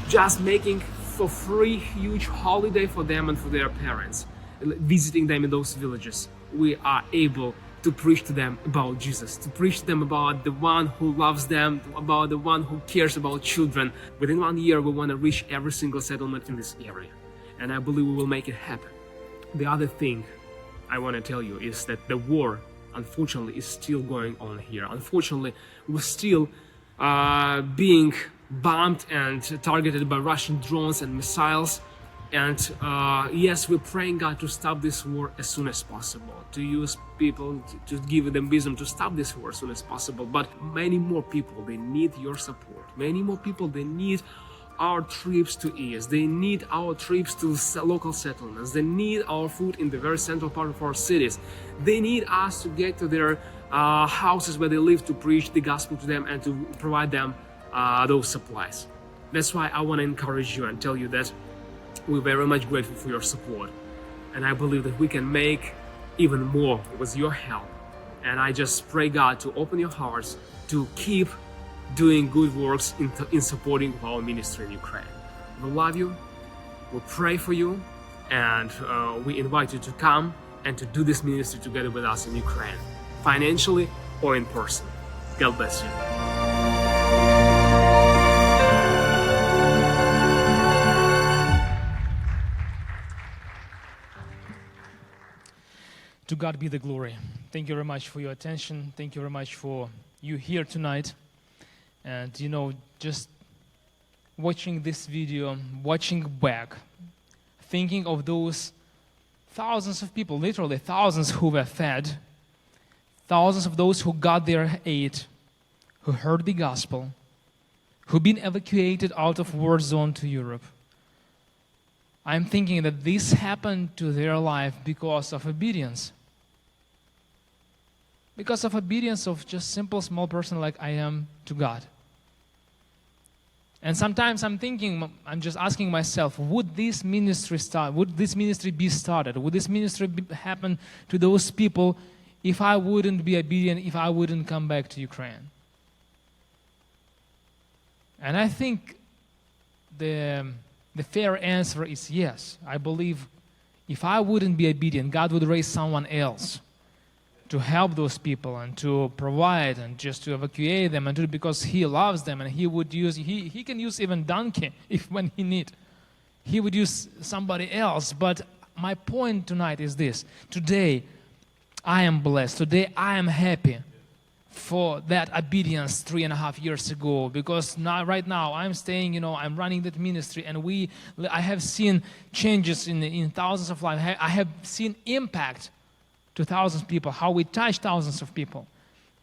just making for free huge holiday for them and for their parents. Visiting them in those villages, we are able to preach to them about Jesus, to preach to them about the one who loves them, about the one who cares about children. Within 1 year, we want to reach every single settlement in this area, and I believe we will make it happen. The other thing I want to tell you is that the war, unfortunately, is still going on here. Unfortunately, we're still being bombed and targeted by Russian drones and missiles. And yes, we're praying God to stop this war as soon as possible, to use people, to give them wisdom to stop this war as soon as possible. But many more people, they need your support. Many more people, they need our trips to east. They need our trips to local settlements. They need our food in the very central part of our cities. They need us to get to their houses where they live, to preach the gospel to them and to provide them those supplies. That's why I want to encourage you and tell you that we're very much grateful for your support, and I believe that we can make even more with your help. And I just pray God to open your hearts to keep doing good works in supporting our ministry in Ukraine. We love you, we pray for you, and we invite you to come and to do this ministry together with us in Ukraine, financially or in person. God bless you. To God be the glory. Thank you very much for your attention. Thank you very much for you here tonight. And just watching this video, watching back, thinking of those thousands of people, literally thousands who were fed, thousands of those who got their aid, who heard the gospel, who've been evacuated out of war zone to Europe. I'm thinking that this happened to their life because of obedience. Because of obedience of just simple small person like I am to God. And sometimes I'm thinking, I'm just asking myself, would this ministry start? Would this ministry be started? Would this ministry happen to those people if I wouldn't be obedient, if I wouldn't come back to Ukraine? And I think the fair answer is yes. I believe if I wouldn't be obedient, God would raise someone else to help those people and to provide and just to evacuate them, and to, because He loves them, and He would use, He can use even donkey if when He need. He would use somebody else. But my point tonight is this: today I am blessed. Today I am happy for that obedience 3.5 years ago, because now, right now I'm staying, I'm running that ministry, and I have seen changes in thousands of lives. I have seen impact to thousands of people, how we touch thousands of people.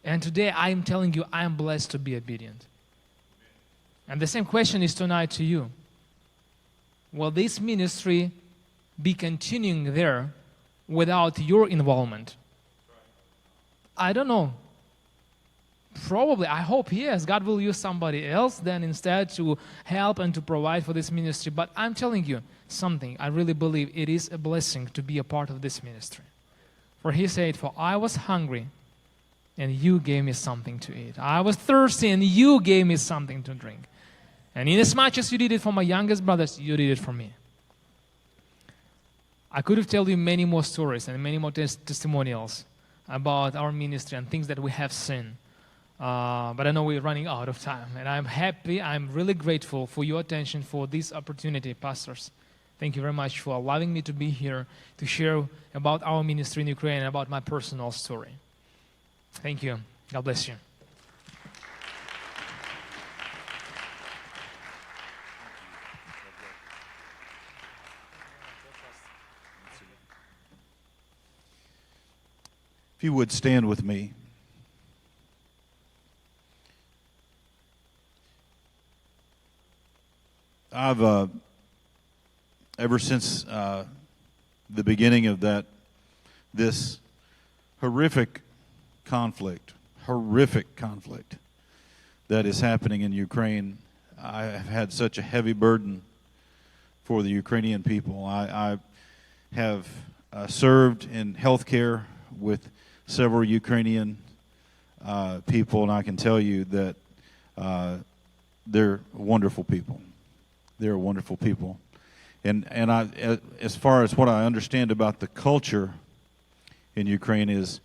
And today I'm telling you, I am blessed to be obedient. And the same question is tonight to you. Will this ministry be continuing there without your involvement? I don't know. Probably, I hope yes, God will use somebody else then instead to help and to provide for this ministry. But I'm telling you something, I really believe it is a blessing to be a part of this ministry. For He said, for I was hungry and you gave me something to eat. I was thirsty and you gave me something to drink. And inasmuch as you did it for my youngest brothers, you did it for me. I could have told you many more stories and many more testimonials about our ministry and things that we have seen. But I know we're running out of time. And I'm happy, I'm really grateful for your attention, for this opportunity, pastors. Thank you very much for allowing me to be here to share about our ministry in Ukraine and about my personal story. Thank you. God bless you. If you would stand with me. I've ever since the beginning of this horrific conflict that is happening in Ukraine, I have had such a heavy burden for the Ukrainian people. I have served in healthcare with several Ukrainian people, and I can tell you that they're wonderful people. They're wonderful people. And I, as far as what I understand about the culture in Ukraine is,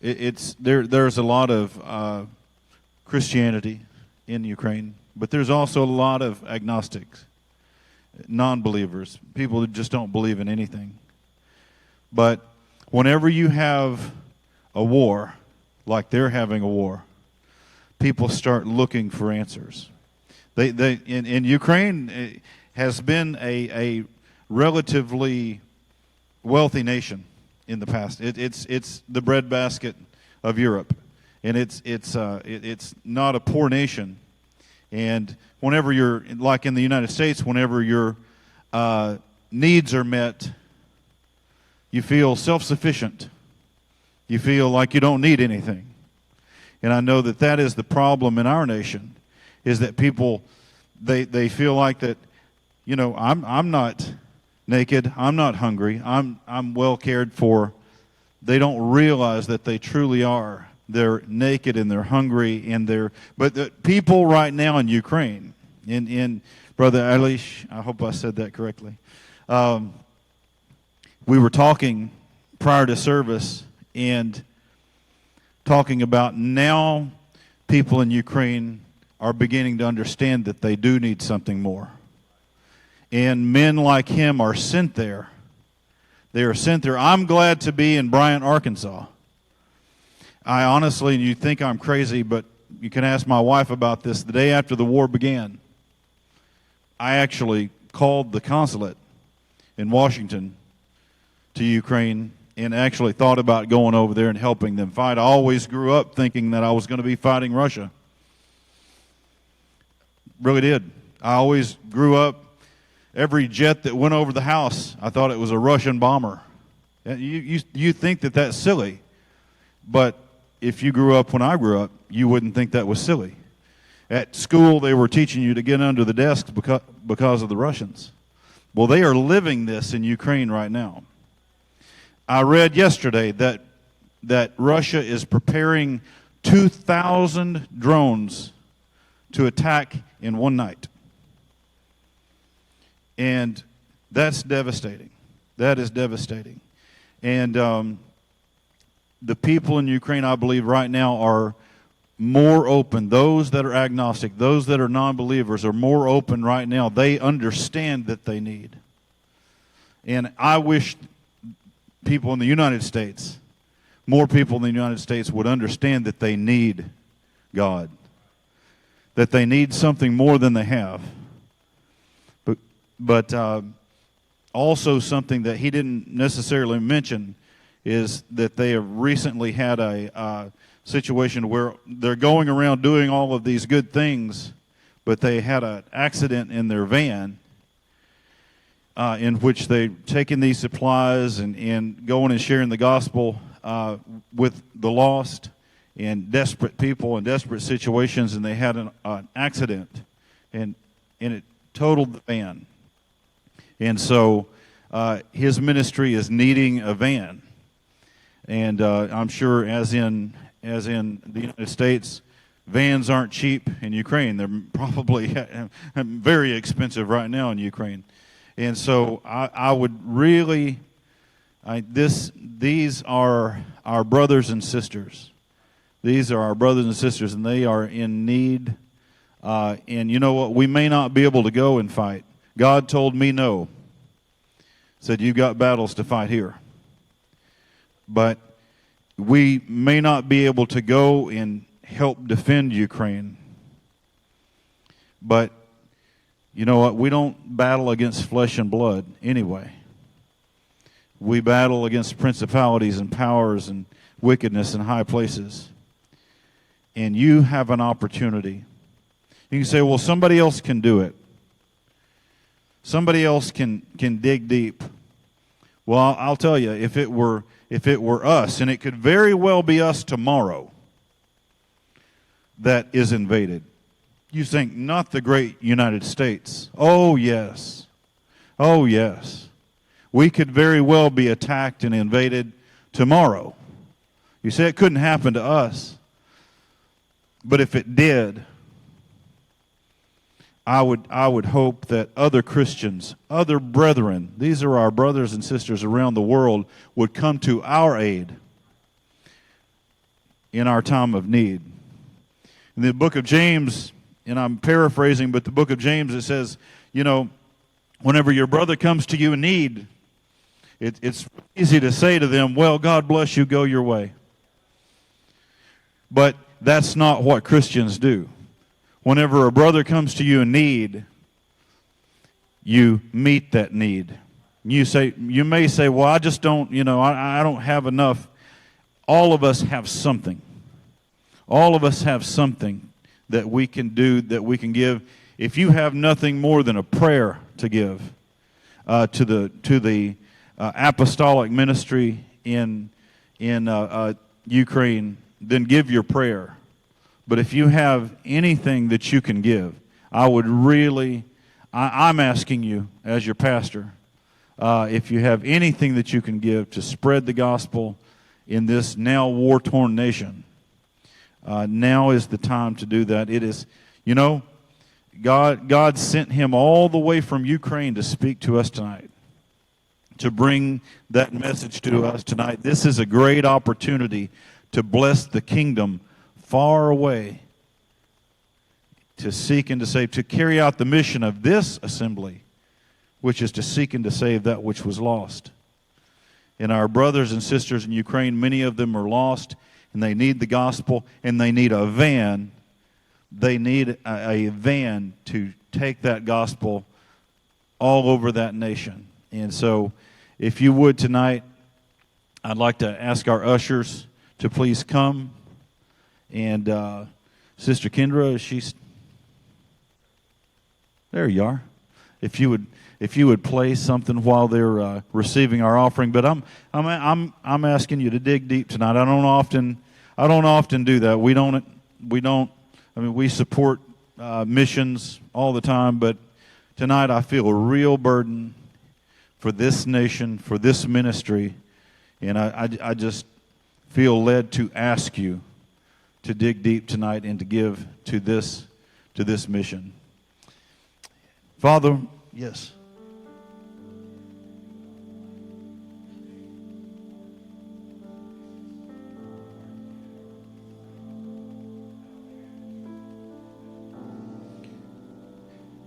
there's a lot of Christianity in Ukraine, but there's also a lot of agnostics, non-believers, people who just don't believe in anything. But whenever you have a war, like they're having a war, people start looking for answers. In Ukraine has been a relatively wealthy nation in the past. It's the breadbasket of Europe, and it's not a poor nation. And whenever you're, like in the United States, whenever your needs are met, you feel self-sufficient. You feel like you don't need anything. And I know that is the problem in our nation, is that people, they feel like that, I'm not naked, I'm not hungry, I'm well cared for. They don't realize that they truly are. They're naked and they're hungry but the people right now in Ukraine, in Brother Illish, I hope I said that correctly. We were talking prior to service and talking about now people in Ukraine are beginning to understand that they do need something more. And men like him are sent there They are sent there. I'm glad to be in Bryant, Arkansas. I honestly, and you think I'm crazy, but you can ask my wife about this. The day after the war began, I actually called the consulate in Washington to Ukraine and actually thought about going over there and helping them fight. I always grew up thinking that I was going to be fighting Russia. Really did. I always grew up, every jet that went over the house, I thought it was a Russian bomber. You think that that's silly, but if you grew up when I grew up, you wouldn't think that was silly. At school, they were teaching you to get under the desks because of the Russians. Well, they are living this in Ukraine right now. I read yesterday that Russia is preparing 2,000 drones to attack in one night. And that's devastating. That is devastating. And the people in Ukraine, I believe, right now are more open. Those that are agnostic, those that are non-believers are more open right now. They understand that they need. And I wish people in the United States, more people in the United States would understand that they need God. That they need something more than they have. But also something that he didn't necessarily mention is that they have recently had a situation where they're going around doing all of these good things, but they had an accident in their van in which they've taken these supplies and going and sharing the gospel with the lost and desperate people in desperate situations, and they had an accident, and it totaled the van. And so his ministry is needing a van. And I'm sure as in the United States, vans aren't cheap in Ukraine. They're probably very expensive right now in Ukraine. And so I would really, these are our brothers and sisters. These are our brothers and sisters, and they are in need. And you know what? We may not be able to go and fight. God told me no. Said, you've got battles to fight here. But we may not be able to go and help defend Ukraine. But you know what? We don't battle against flesh and blood anyway. We battle against principalities and powers and wickedness in high places. And you have an opportunity. You can say, well, somebody else can do it. Somebody else can dig deep. Well, I'll tell you, if it were us, and it could very well be us tomorrow that is invaded. You think, not the great United States. Oh, yes. Oh, yes. We could very well be attacked and invaded tomorrow. You say it couldn't happen to us. But if it did, I would hope that other Christians, other brethren, these are our brothers and sisters around the world, would come to our aid in our time of need. In the book of James, and I'm paraphrasing, but the book of James, it says, you know, whenever your brother comes to you in need, it's easy to say to them, well, God bless you, go your way. But that's not what Christians do. Whenever a brother comes to you in need, you meet that need. You may say, well, I just don't, I don't have enough. All of us have something. All of us have something that we can do, that we can give. If you have nothing more than a prayer to give to the apostolic ministry in Ukraine, then give your prayer. But if you have anything that you can give, I would really, I'm asking you as your pastor, if you have anything that you can give to spread the gospel in this now war-torn nation, now is the time to do that. It is, God sent him all the way from Ukraine to speak to us tonight, to bring that message to us tonight. This is a great opportunity to bless the kingdom far away, to seek and to save, to carry out the mission of this assembly, which is to seek and to save that which was lost. And our brothers and sisters in Ukraine, many of them are lost, and they need the gospel, and they need a van. They need a van to take that gospel all over that nation. And so, if you would tonight, I'd like to ask our ushers to please come. And Sister Kendra, she's there. You are. If you would play something while they're receiving our offering. But I'm asking you to dig deep tonight. I don't often do that. We don't. I mean, we support missions all the time, but tonight I feel a real burden for this nation, for this ministry, and I just feel led to ask you to dig deep tonight and to give to this mission. Father, yes.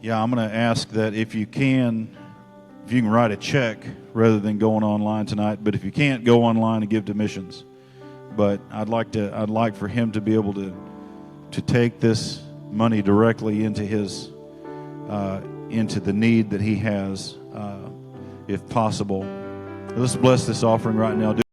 Yeah, I'm going to ask that if you can write a check rather than going online tonight. But if you can't, go online and give to missions. But I'd like for him to be able to take this money directly into his into the need that he has, if possible. Let's bless this offering right now.